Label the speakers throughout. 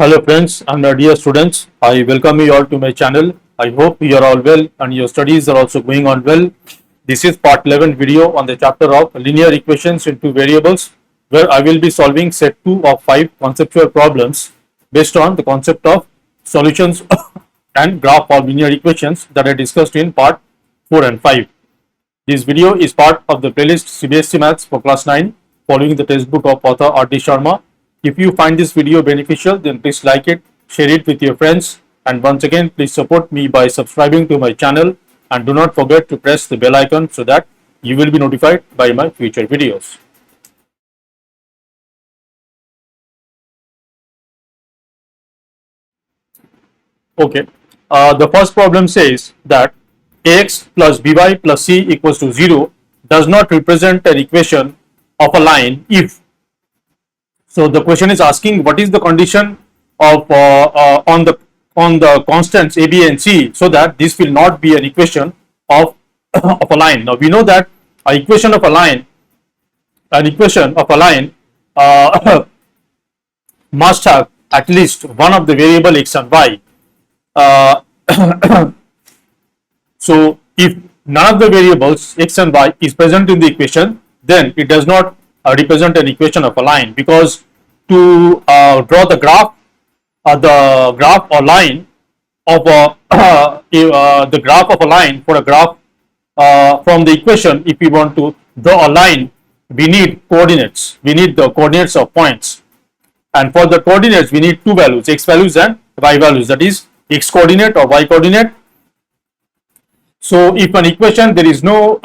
Speaker 1: Hello friends and dear students, I welcome you all to my channel. I hope you are all well and your studies are also going on well. This is part 11 video on the chapter of linear equations in two variables, where I will be solving set 2 of 5 conceptual problems based on the concept of solutions and graph of linear equations that I discussed in part 4 and 5. This video is part of the playlist CBSE Maths for class 9 following the textbook of author RD Sharma. If you find this video beneficial, then please like it, share it with your friends, and once again please support me by subscribing to my channel, and do not forget to press the bell icon so that you will be notified by my future videos. Okay, the first problem says that ax plus by plus c equals to 0 does not represent an equation of a line if. So the question is asking what is the condition of on the constants a, b, and c, so that this will not be an equation of of a line. Now we know that an equation of a line must have at least one of the variable x and y. So if none of the variables x and y is present in the equation, then it does not represent an equation of a line, because to draw the graph or line of the graph of a line for a graph from the equation, if we want to draw a line, we need coordinates. We need the coordinates of points, and for the coordinates we need two values, x values and y values, that is x coordinate or y coordinate. So if an equation there is no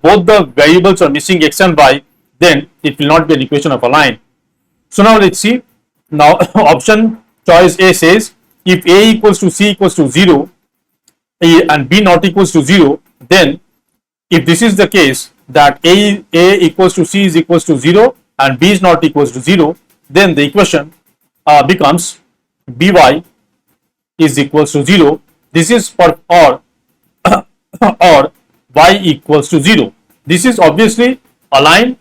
Speaker 1: both the variables are missing x and y, then it will not be an equation of a line. So now let's see. Now option choice A says if a equals to c equals to 0 and b not equals to 0, then if this is the case that a equals to c is equals to 0 and b is not equals to 0, then the equation becomes by is equals to 0. This is for or y equals to 0. This is obviously a line.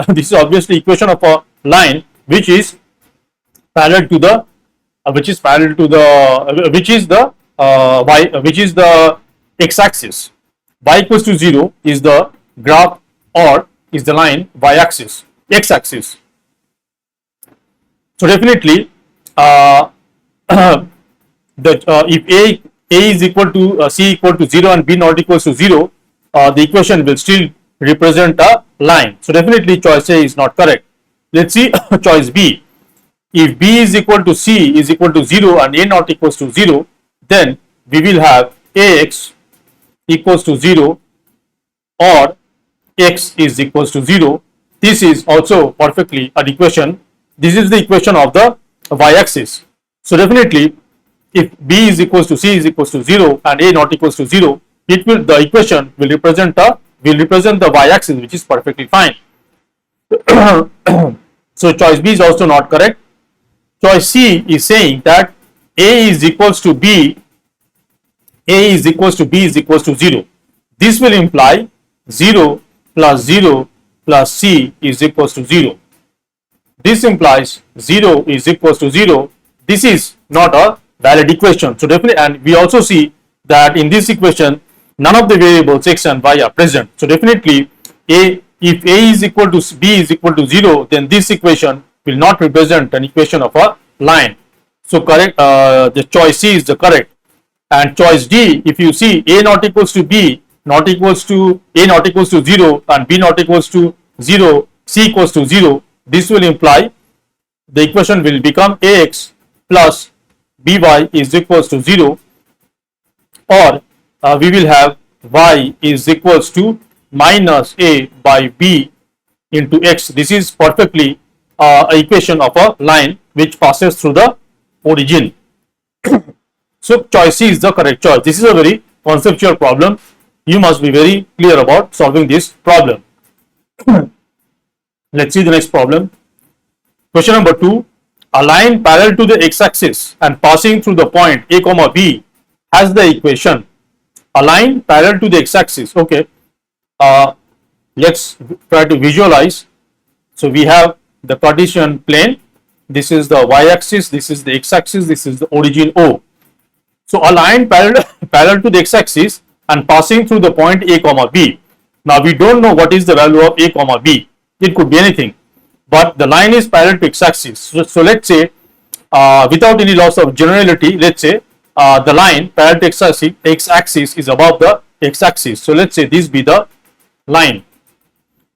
Speaker 1: This is obviously equation of a line which is parallel to the x-axis. Y equals to 0 is the graph or is the line y-axis, x-axis. So definitely if a is equal to c equal to 0 and b not equals to 0, the equation will still represent a line. So definitely choice A is not correct. Let's see choice B. If b is equal to c is equal to 0 and a not equals to 0, then we will have ax equals to 0 or x is equals to 0. This is also perfectly an equation. This is the equation of the y-axis. So definitely if b is equals to c is equals to 0 and a not equals to 0, the equation will represent the y-axis, which is perfectly fine. So choice B is also not correct. Choice C is saying that a is equals to b is equals to 0. This will imply 0 plus c is equals to 0. This implies 0 is equals to 0. This is not a valid equation. So definitely, and we also see that in this equation none of the variables x and y are present. So definitely if a is equal to b is equal to 0, then this equation will not represent an equation of a line. So correct, the choice C is the correct. And choice D, if you see a not equals to b not equals to a not equals to 0 and b not equals to 0, c equals to 0, this will imply the equation will become ax plus by is equals to 0, or we will have y is equals to minus a by b into x. This is perfectly an equation of a line which passes through the origin. So choice C is the correct choice. This is a very conceptual problem. You must be very clear about solving this problem. Let's see the next problem. Question number 2. A line parallel to the x-axis and passing through the point a comma b has the equation. A line parallel to the x-axis. Okay. Let's try to visualize. So we have the Cartesian plane this is the y-axis, this is the x-axis, this is the origin O. So a line parallel to the x-axis and passing through the point A comma B. Now we don't know what is the value of A comma B. It could be anything, but the line is parallel to x-axis. So let's say, without any loss of generality, let's say the line parallel to x-axis is above the x-axis. So let's say this be the line.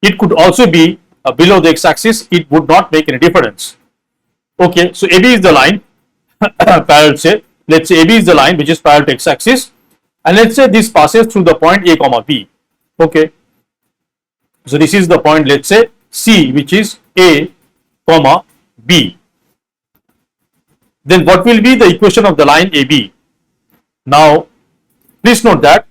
Speaker 1: It could also be below the x-axis. It would not make any difference. Okay, so AB is the line parallel. Say, let's say AB is the line which is parallel to x-axis, and let's say this passes through the point A comma B. Okay, so this is the point, let's say C, which is A comma B. Then what will be the equation of the line AB? Now please note that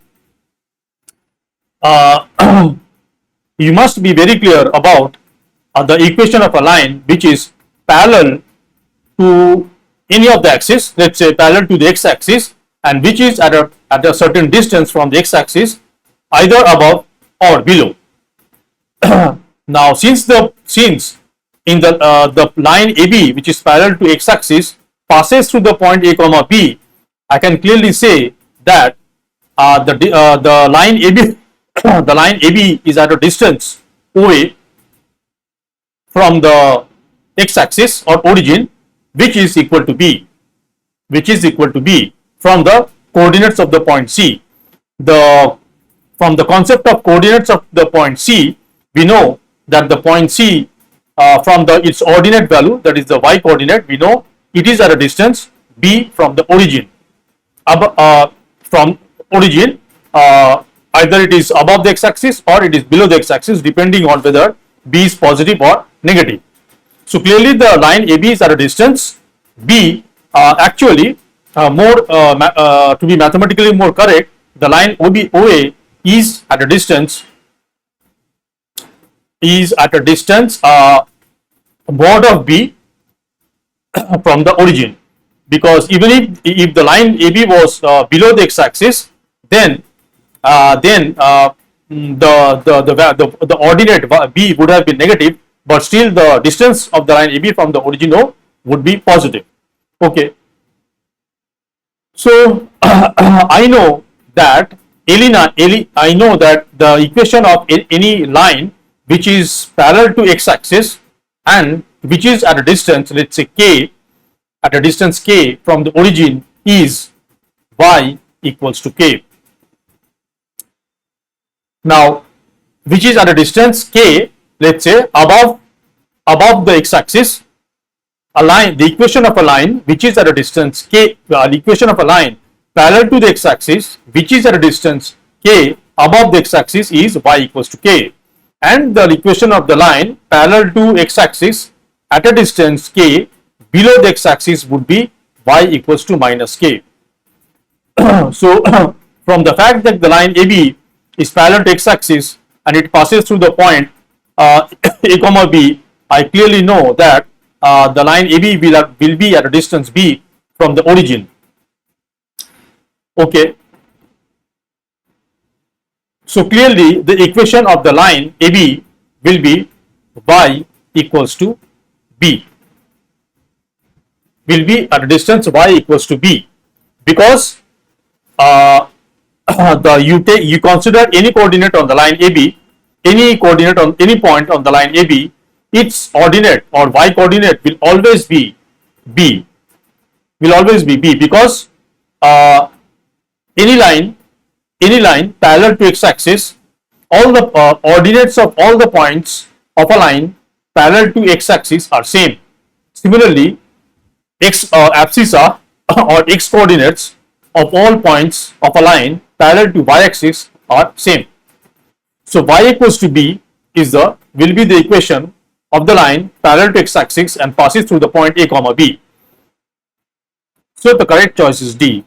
Speaker 1: you must be very clear about the equation of a line which is parallel to any of the axis, let's say parallel to the x-axis, and which is at a certain distance from the x-axis, either above or below. Now since in the line AB, which is parallel to x-axis, passes through the point A comma B, I can clearly say that the line AB the line AB is at a distance OA from the x-axis or origin, which is equal to B, from the coordinates of the point C. From the concept of coordinates of the point C, we know that the point C, from its ordinate value, that is the y coordinate, we know it is at a distance B from the origin. From origin, either it is above the x-axis or it is below the x-axis, depending on whether B is positive or negative. So clearly the line AB is at a distance B. Actually, to be mathematically more correct, the line OA is at a distance mod of B from the origin, because even if the line AB was below the x-axis, then the ordinate B would have been negative, but still the distance of the line AB from the origin O would be positive. Okay, so I know that the equation of any line which is parallel to x-axis and which is at a distance, let's say k, at a distance k from the origin, is y equals to k. Now, which is at a distance k, let's say above the x-axis, the equation of a line which is at a distance k, the equation of a line parallel to the x-axis which is at a distance k above the x-axis is y equals to k, and the equation of the line parallel to x-axis at a distance k below the x-axis would be y equals to minus k. So from the fact that the line AB is parallel to x-axis and it passes through the point A comma B, I clearly know that the line AB will be at a distance B from the origin. Okay, so clearly the equation of the line AB will be y equals to B, will be at a distance y equals to B, because you consider any coordinate on the line AB, any coordinate on any point on the line AB, its ordinate or y coordinate will always be B, because any line parallel to x-axis, all the ordinates of all the points of a line parallel to x-axis are same. Similarly, abscissa or x coordinates of all points of a line parallel to y-axis are same. So y equals to B will be the equation of the line parallel to x-axis and passes through the point A comma B. So the correct choice is D.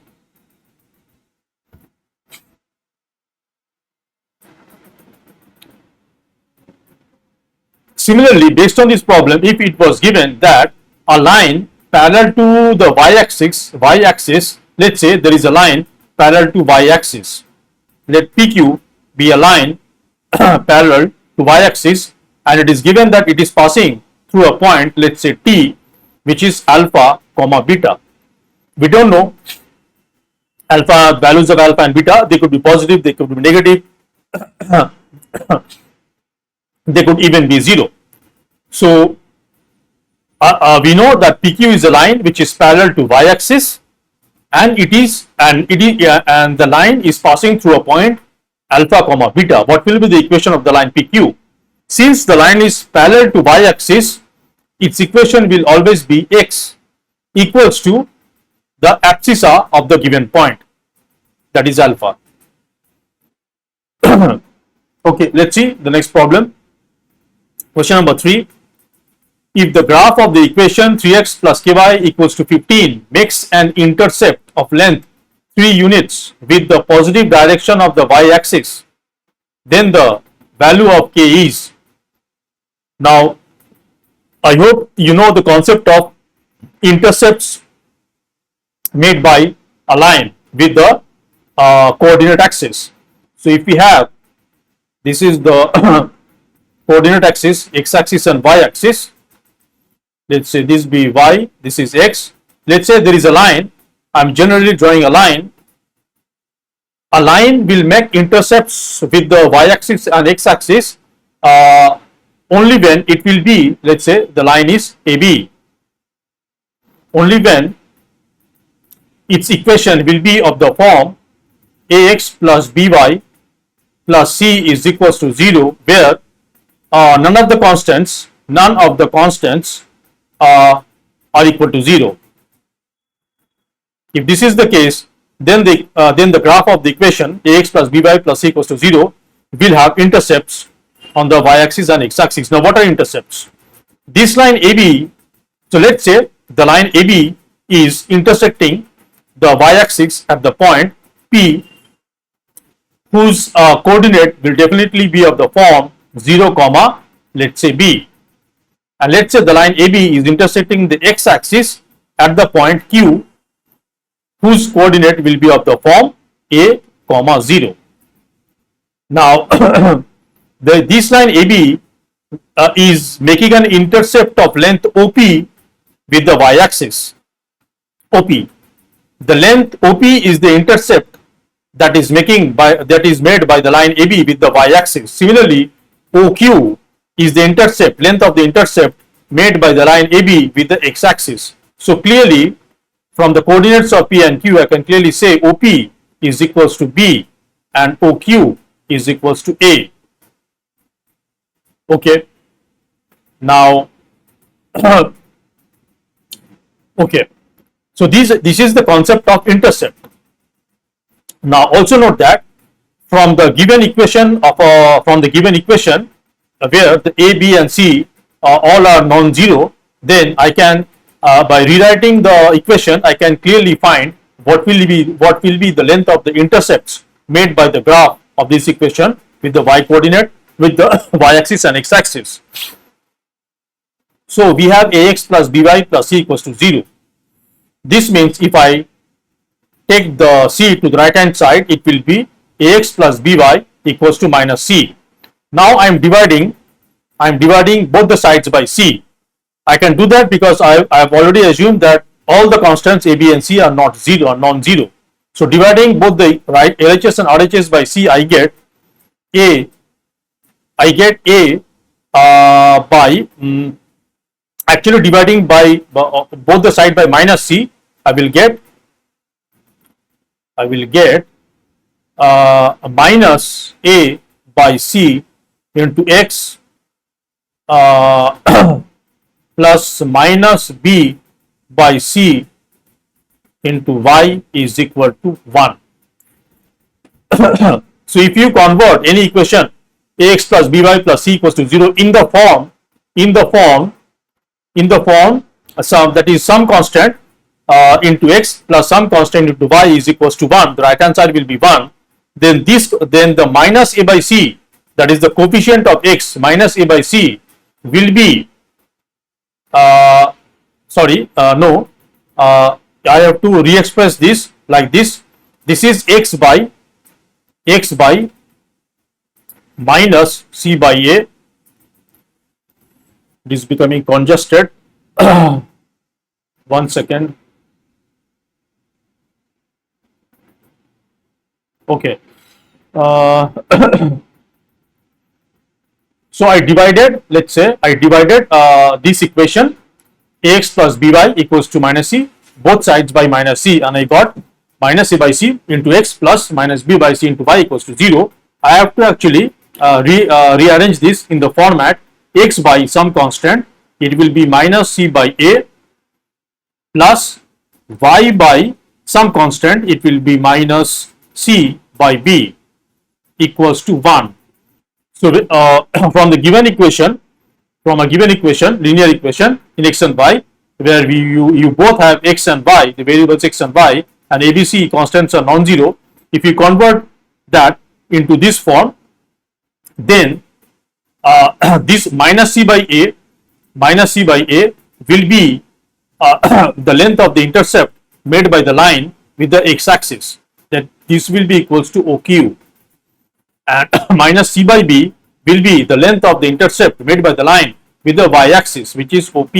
Speaker 1: Similarly, based on this problem, if it was given that a line parallel to the y-axis, let's say there is a line parallel to y-axis, let PQ be a line parallel to y-axis, and it is given that it is passing through a point, let's say T, which is alpha comma beta. We don't know alpha, values of alpha and beta. They could be positive, they could be negative, they could even be 0. So we know that PQ is a line which is parallel to y-axis, and the line is passing through a point alpha comma beta. What will be the equation of the line PQ? Since the line is parallel to y-axis, its equation will always be x equals to the abscissa of the given point, that is alpha. Okay, let's see the next problem. Question number 3. If the graph of the equation 3x plus ky equals to 15 makes an intercept of length 3 units with the positive direction of the y-axis, then the value of k is. Now, I hope you know the concept of intercepts made by a line with the coordinate axis. So, if we have, this is the coordinate axis, x-axis and y-axis. Let's say this be y, this is x. Let's say there is a line. I'm generally drawing a line. A line will make intercepts with the y-axis and x-axis only when it will be, let's say the line is AB. Only when its equation will be of the form ax plus by plus c is equals to 0, where none of the constants are equal to 0. If this is the case, then the graph of the equation ax plus by plus c equals to 0 will have intercepts on the y-axis and x-axis. Now, what are intercepts? This line AB, so let's say the line AB is intersecting the y-axis at the point P, whose coordinate will definitely be of the form 0 comma, let's say B. And let's say the line AB is intersecting the x-axis at the point Q, whose coordinate will be of the form A comma 0. Now, this line AB is making an intercept of length OP with the y-axis. OP. The length OP is the intercept that is made by the line AB with the y-axis. Similarly, OQ is the intercept, length of the intercept made by the line AB with the x-axis. So clearly, from the coordinates of P and Q, I can clearly say OP is equals to B and OQ is equals to A. Okay. Now, okay. So this is the concept of intercept. Now, also note that from the given equation where the A, B, and C all are non-zero, then I can by rewriting the equation, I can clearly find what will be the length of the intercepts made by the graph of this equation with the y coordinate, with the y-axis and x-axis. So we have ax plus by plus c equals to 0. This means if I take the c to the right hand side, it will be ax plus by equals to minus c. Now I am dividing both the sides by c. I can do that because I have already assumed that all the constants a, b and c are non-zero. So dividing both the LHS and RHS by c, I get a by actually dividing by both the side by minus c, I will get minus a by c into x plus minus b by c into y is equal to 1. So if you convert any equation ax plus by plus c equals to 0 in the form that is some constant into x plus some constant into y is equals to 1, the right hand side will be 1, then the minus a by c, that is the coefficient of x minus a by c, will be I have to re-express this like this. This is x by minus c by a. It is becoming congested. 1 second. Okay. Uh, so I divided, let's say I divided this equation ax plus by equals to minus c, both sides by minus c, and I got minus a by c into x plus minus b by c into y equals to 0. I have to actually rearrange this in the format x by some constant. It will be minus c by a plus y by some constant. It will be minus c by b equals to 1. So from the given equation, from a given equation, linear equation in x and y, where you both have x and y, the variables x and y, and ABC constants are non-zero. If you convert that into this form, then this minus c by a will be the length of the intercept made by the line with the x-axis. That this will be equals to OQ, and minus c by b will be the length of the intercept made by the line with the y-axis, which is OP.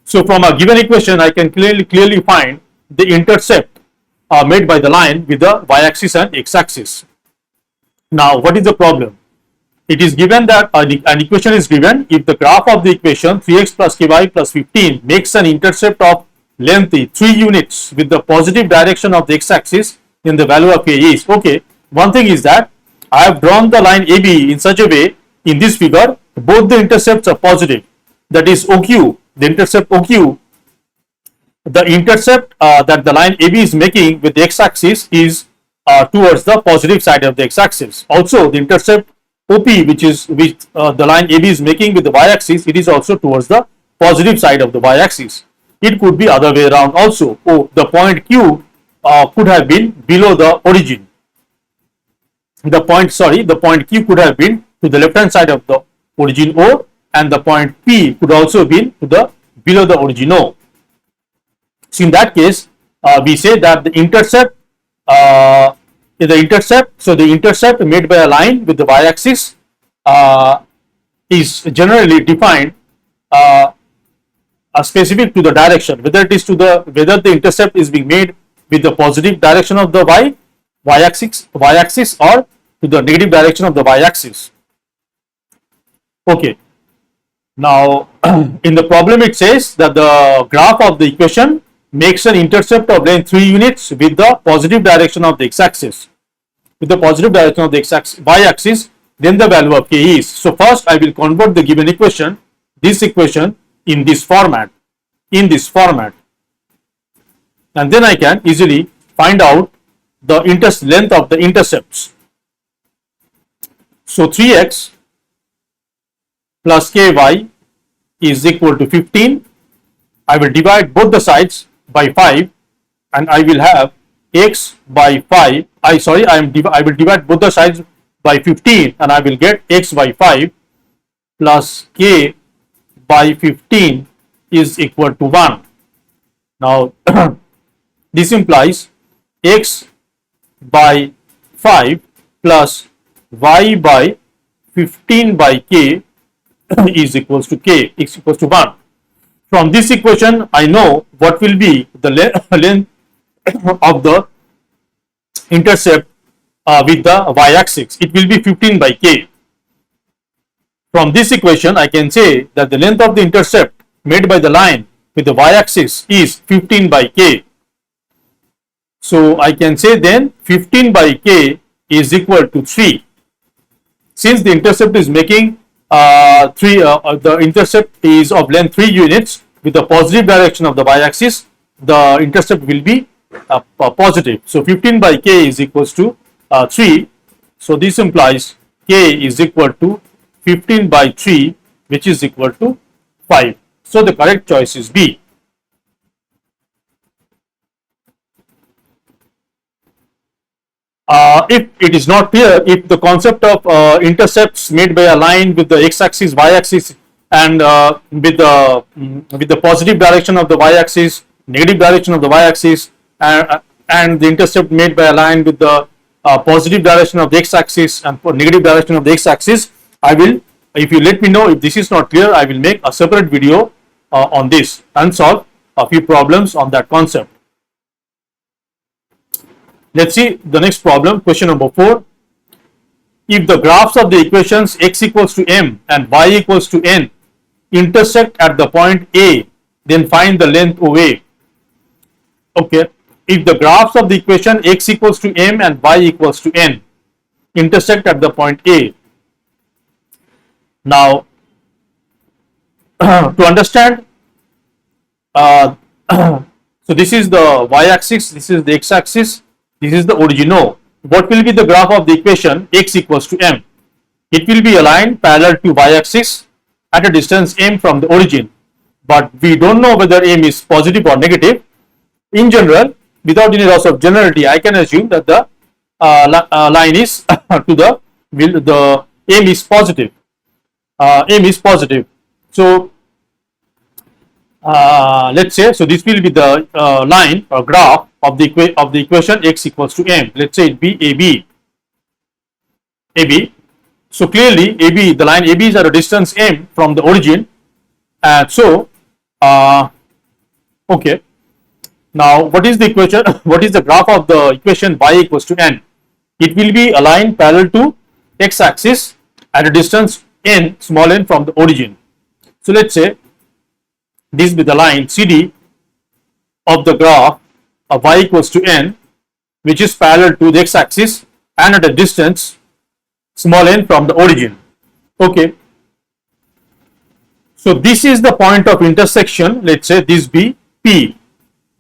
Speaker 1: So from a given equation, I can clearly find the intercept made by the line with the y-axis and x-axis. Now, what is the problem? It is given that an equation is given if the graph of the equation 3x plus ky plus 15 makes an intercept of length 3 units with the positive direction of the x-axis, then the value of k is okay. One thing is that I have drawn the line AB in such a way in this figure both the intercepts are positive. That is OQ, the intercept OQ, the intercept that the line AB is making with the x-axis is towards the positive side of the x-axis. Also, the intercept OP, which the line AB is making with the y-axis, it is also towards the positive side of the y-axis. It could be other way around also. Oh, the point Q could have been below the origin. The point Q could have been to the left hand side of the origin O, and the point P could also be to the below the origin O. So in that case, we say that the intercept made by a line with the y-axis is generally defined specific to the direction, whether the intercept is being made with the positive direction of the y-axis or to the negative direction of the y-axis. Okay. Now, in the problem it says that the graph of the equation makes an intercept of length 3 units with the positive direction of the x-axis. With the positive direction of the y-axis, then the value of k is. So first I will convert the given equation, this equation, in this format, and then I can easily find out the length of the intercepts. So 3x plus ky is equal to 15. I will divide both the sides by 5, and I will have x by 5. I will divide both the sides by 15, and I will get x by 5 plus k by 15 is equal to 1. Now, this implies x by 5 plus y by 15 by k is equals to 1. From this equation, I know what will be the length of the intercept with the y-axis. It will be 15 by k. From this equation, I can say that the length of the intercept made by the line with the y-axis is 15 by k. So I can say then 15 by k is equal to 3. Since the intercept is making the intercept is of length 3 units with the positive direction of the y-axis, the intercept will be positive. So 15 by k is equals to 3. So this implies k is equal to 15 by 3, which is equal to 5. So the correct choice is B. If it is not clear, if the concept of intercepts made by a line with the x-axis, y-axis, and with the positive direction of the y-axis, negative direction of the y-axis, and the intercept made by a line with the positive direction of the x-axis and negative direction of the x-axis, I will, if you let me know if this is not clear, I will make a separate video on this and solve a few problems on that concept. Let's see the next problem, question number 4. If the graphs of the equations x equals to m and y equals to n intersect at the point A, then find the length OA. Okay, if the graphs of the equation x equals to m and y equals to n intersect at the point A. Now, to understand, so this is the y-axis, this is the x-axis, this is the origin O. What will be the graph of the equation x equals to m? It will be aligned parallel to y-axis at a distance m from the origin, but we don't know whether m is positive or negative. In general, without any loss of generality, I can assume that the line is to the m is positive. M is positive. So let's say, so this will be the line or graph of the equation x equals to m. Let's say it be AB. So clearly AB, the line AB is at a distance m from the origin, and so okay. Now, what is the equation? What is the graph of the equation y equals to n? It will be aligned parallel to x-axis at a distance n, small n, from the origin. So let's say this be the line CD of the graph of y equals to n, which is parallel to the x-axis and at a distance small n from the origin. Okay. So this is the point of intersection. Let's say this be P.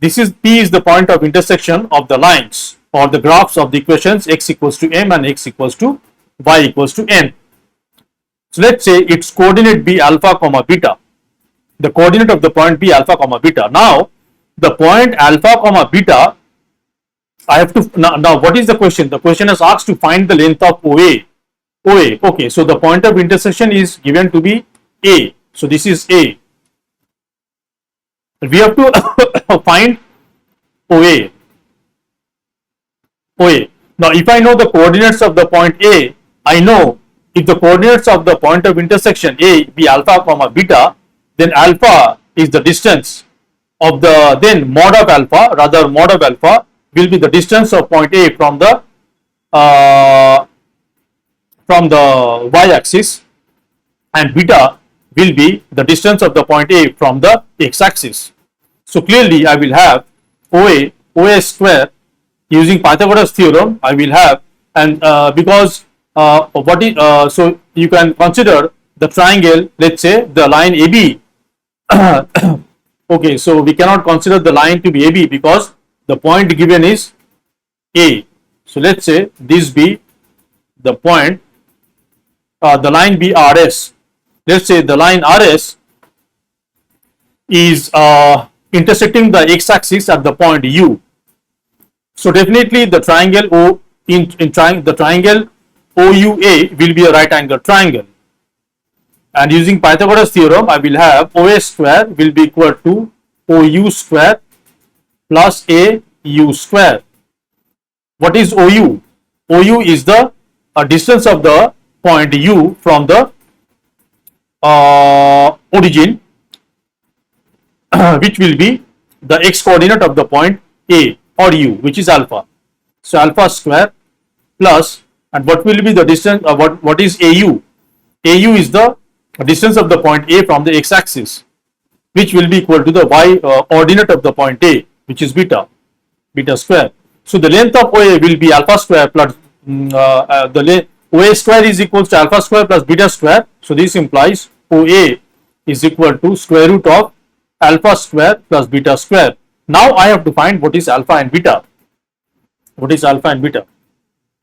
Speaker 1: This is P is the point of intersection of the lines or the graphs of the equations x equals to m and x equals to y equals to n. So let's say its coordinate be alpha comma beta. The coordinate of the point be alpha comma beta. Now the point alpha comma beta, I have to now what is the question? The question is asked to find the length of OA. Okay, so the point of intersection is given to be A. So this is A. We have to find OA. Now, if I know the coordinates of the point A, I know if the coordinates of the point of intersection A be alpha comma beta, then alpha is the distance of the, then mod of alpha will be the distance of point A from the y-axis, and beta will be the distance of the point A from the x-axis. So clearly I will have OA square using Pythagoras theorem. I will have, and because what is so you can consider the triangle. Let's say the line AB. Okay, so we cannot consider the line to be AB because the point given is A. So let's say this be the point, the line be RS. Let's say the line RS is intersecting the x-axis at the point U. So definitely the triangle O the triangle OUA will be a right angle triangle, and using Pythagoras theorem I will have OA square will be equal to OU square plus AU square. What is OU? OU is the distance of the point U from the origin, which will be the x coordinate of the point A or U, which is alpha. So alpha square plus, and what will be the distance, what is AU? AU is the distance of the point A from the x-axis, which will be equal to the y ordinate of the point A, which is beta square. So the length of OA will be alpha square plus OA square is equal to alpha square plus beta square. So this implies OA is equal to square root of alpha square plus beta square. Now I have to find what is alpha and beta.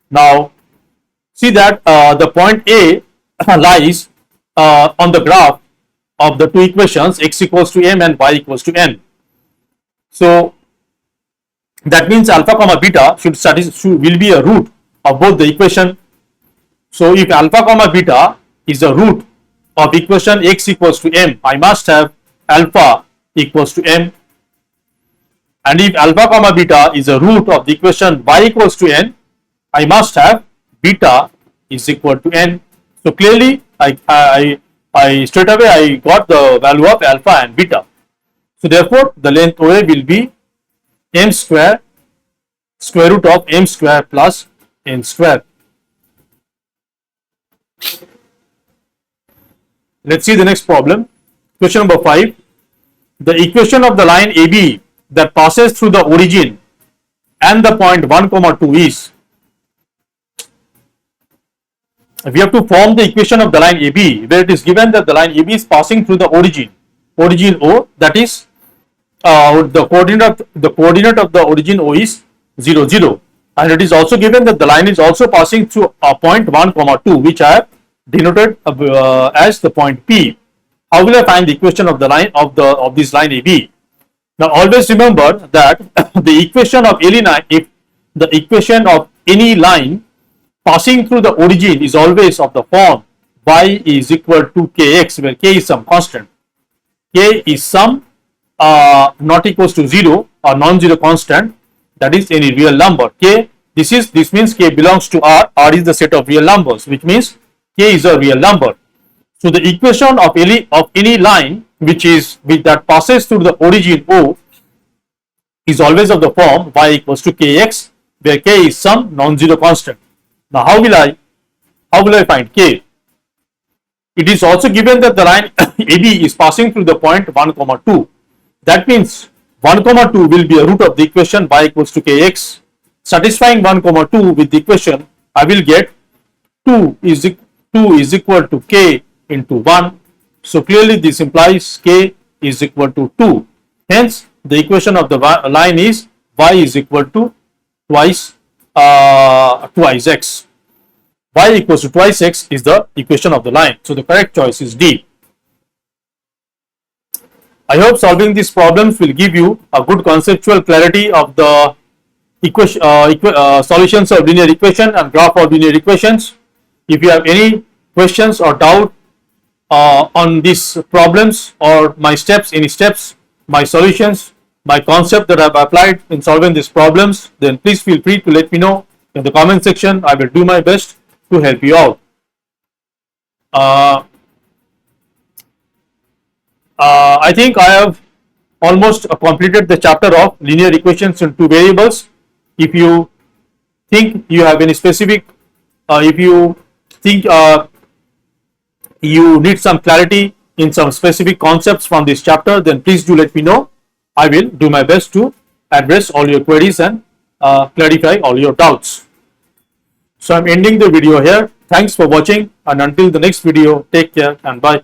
Speaker 1: Now see that the point A lies on the graph of the two equations x equals to m and y equals to n. So that means alpha comma beta will be a root of both the equation. So if alpha comma beta is a root of equation x equals to m, I must have alpha equals to m, and if alpha comma beta is a root of the equation y equals to n, I must have beta is equal to n. So clearly straight away I got the value of alpha and beta. So therefore, the length OA will be m square square root of m square plus n square. Let's see the next problem. Question number 5. The equation of the line AB that passes through the origin and the point 1, 2 is. We have to form the equation of the line AB, where it is given that the line AB is passing through the origin O, that is the coordinate of the origin O is 0, 0, and it is also given that the line is also passing through a point 1, 2, which I have denoted as the point P. How will I find the equation of the line of this line AB? Now always remember that the equation of any line, if the equation of any line passing through the origin is always of the form y is equal to kx, where k is some constant. K is some not equals to 0 or non-zero constant, that is any real number. K, this means k belongs to R. R is the set of real numbers, which means k is a real number. So the equation of any line that passes through the origin O is always of the form y equals to kx, where k is some non-zero constant. Now how will I find k? It is also given that the line AB is passing through the point 1, 2. That means 1, 2 will be a root of the equation y equals to kx. Satisfying 1, 2 with the equation, I will get 2 is equal to k into 1. So clearly this implies k is equal to 2. Hence the equation of the line is y is equal to twice x. Y equals to twice x is the equation of the line. So the correct choice is D. I hope solving these problems will give you a good conceptual clarity of the solutions of linear equation and graph of linear equations. If you have any questions or doubt on these problems or my steps, my solutions, my concept that I have applied in solving these problems, then please feel free to let me know in the comment section. I will do my best to help you out. I think I have almost completed the chapter of linear equations in two variables. If you think you have any specific, if you think you need some clarity in some specific concepts from this chapter, then please do let me know. I will do my best to address all your queries and clarify all your doubts. So I'm ending the video here. Thanks for watching, and until the next video, take care and bye.